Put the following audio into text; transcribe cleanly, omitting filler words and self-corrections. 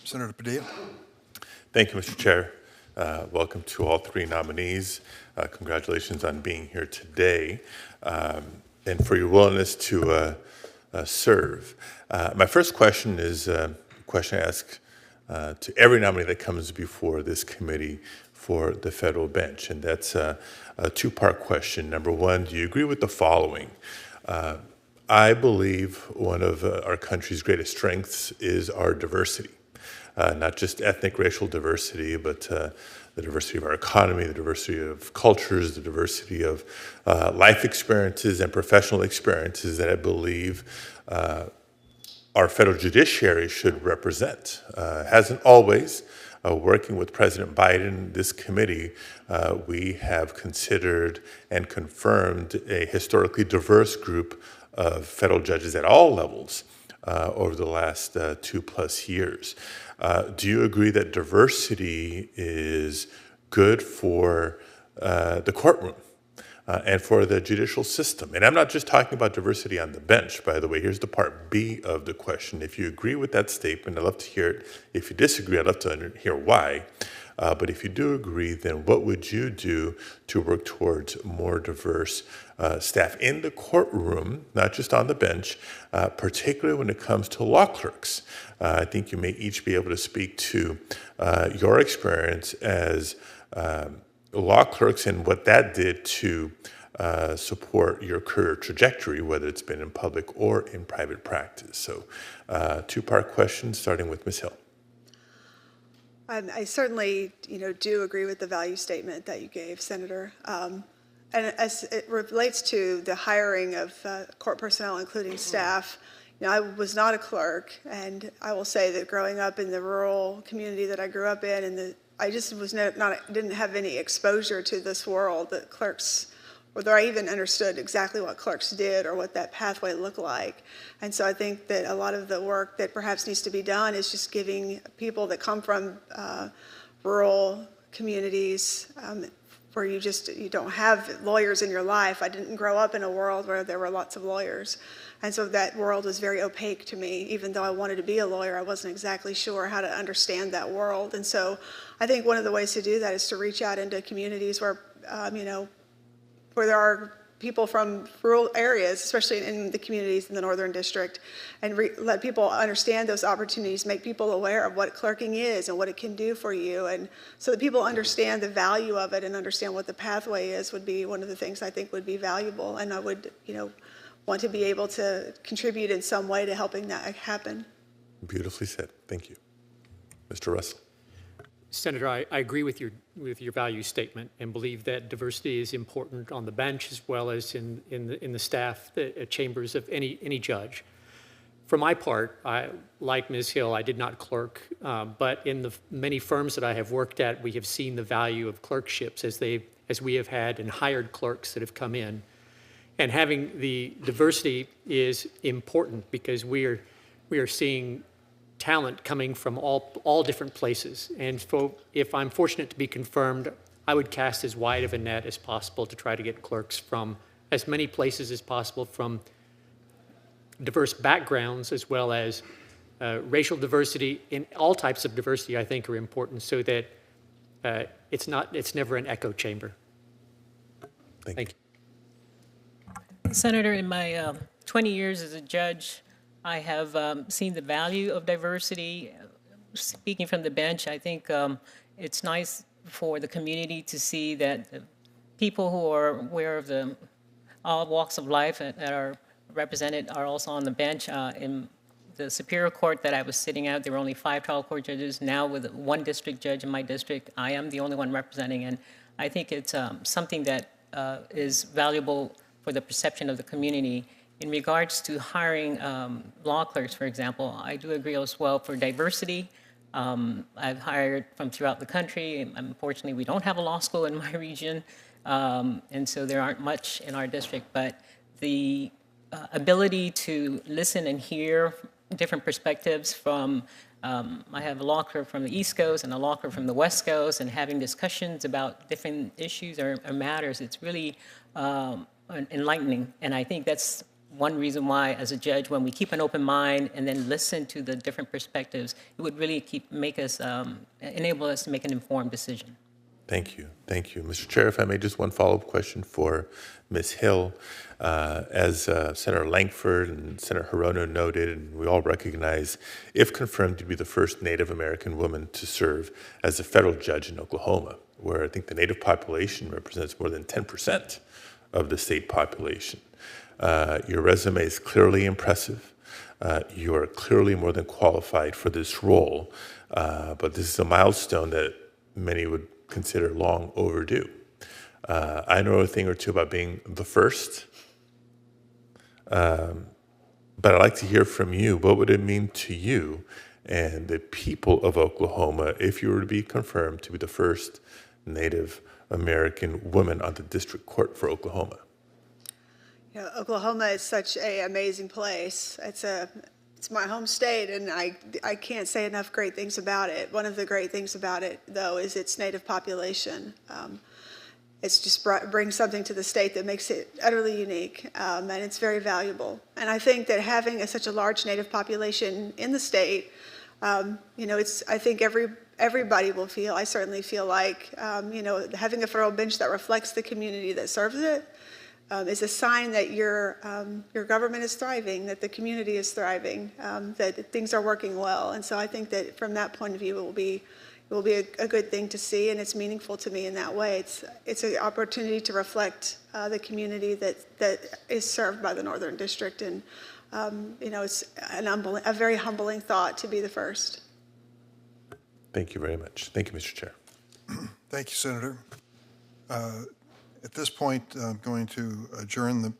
Senator Padilla. Thank you, Mr. Chair. Welcome to all three nominees. Congratulations on being here today and for your willingness to serve. My first question is a question I ask to every nominee that comes before this committee for the federal bench, and that's a two-part question. Number one, do you agree with the following? I believe one of our country's greatest strengths is our diversity. Not just ethnic, racial diversity, but the diversity of our economy, the diversity of cultures, the diversity of life experiences and professional experiences that I believe our federal judiciary should represent. Hasn't always. Working with President Biden, this committee, we have considered and confirmed a historically diverse group of federal judges at all levels over the last 2+ years. Do you agree that diversity is good for the courtroom and for the judicial system? And I'm not just talking about diversity on the bench, by the way. Here's the part B of the question. If you agree with that statement, I'd love to hear it. If you disagree, I'd love to hear why. But if you do agree, then what would you do to work towards more diverse staff in the courtroom, not just on the bench, particularly when it comes to law clerks? I think you may each be able to speak to your experience as law clerks and what that did to support your career trajectory, whether it's been in public or in private practice. So two-part question, starting with Ms. Hill. I certainly, do agree with the value statement that you gave, Senator. And as it relates to the hiring of court personnel, including staff, I was not a clerk, and I will say that growing up in the rural community that I grew up in, and I just was didn't have any exposure to this world that clerks, whether I even understood exactly what clerks did or what that pathway looked like. And so I think that a lot of the work that perhaps needs to be done is just giving people that come from rural communities where you don't have lawyers in your life. I didn't grow up in a world where there were lots of lawyers. And so that world was very opaque to me. Even though I wanted to be a lawyer, I wasn't exactly sure how to understand that world. And so I think one of the ways to do that is to reach out into communities where, where there are people from rural areas, especially in the communities in the Northern District, and let people understand those opportunities, make people aware of what clerking is and what it can do for you, and so that people understand the value of it and understand what the pathway is would be one of the things I think would be valuable, and I would, want to be able to contribute in some way to helping that happen. Beautifully said. Thank you. Mr. Russell. Senator, I agree with your value statement and believe that diversity is important on the bench as well as in the staff chambers of any judge. For my part, like Ms. Hill, I did not clerk, but in the many firms that I have worked at, we have seen the value of clerkships as we have had and hired clerks that have come in. And having the diversity is important because we are seeing talent coming from all different places. And so if I'm fortunate to be confirmed, I would cast as wide of a net as possible to try to get clerks from as many places as possible, from diverse backgrounds as well as racial diversity. In all types of diversity, I think, are important so that it's never an echo chamber. Thank you. Senator, in my 20 years as a judge, I have seen the value of diversity. Speaking from the bench, I think it's nice for the community to see that people who are aware of all walks of life that are represented are also on the bench. In the Superior Court that I was sitting at, there were only 5 trial court judges. Now with one district judge in my district, I am the only one representing, and I think it's something that is valuable for the perception of the community. In regards to hiring law clerks, for example, I do agree as well for diversity. I've hired from throughout the country. Unfortunately, we don't have a law school in my region, and so there aren't much in our district, but the ability to listen and hear different perspectives from, I have a law clerk from the East Coast and a law clerk from the West Coast, and having discussions about different issues or matters, it's really enlightening, and I think that's one reason why, as a judge, when we keep an open mind and then listen to the different perspectives, it would really enable us to make an informed decision. Thank you. Thank you. Mr. Chair, if I may, just one follow-up question for Ms. Hill. As Senator Langford and Senator Hirono noted, and we all recognize, if confirmed to be the first Native American woman to serve as a federal judge in Oklahoma, where I think the Native population represents more than 10% of the state population. Your resume is clearly impressive. You are clearly more than qualified for this role, but this is a milestone that many would consider long overdue. I know a thing or two about being the first, but I'd like to hear from you. What would it mean to you and the people of Oklahoma if you were to be confirmed to be the first Native American woman on the district court for Oklahoma? You know, Oklahoma is such an amazing place. It's my home state, and I can't say enough great things about it. One of the great things about it, though, is its Native population. It's just brings something to the state that makes it utterly unique, and it's very valuable. And I think that having such a large Native population in the state, you know, I think everybody will feel, I certainly feel like, you know, having a federal bench that reflects the community that serves it is a sign that your government is thriving, that the community is thriving, that things are working well. And so I think that from that point of view, it will be a good thing to see, and it's meaningful to me in that way. It's an opportunity to reflect the community that is served by the Northern District, and you know, it's a very humbling thought to be the first. Thank you very much. Thank you, Mr. Chair. Thank you, Senator. At this point, I'm going to adjourn the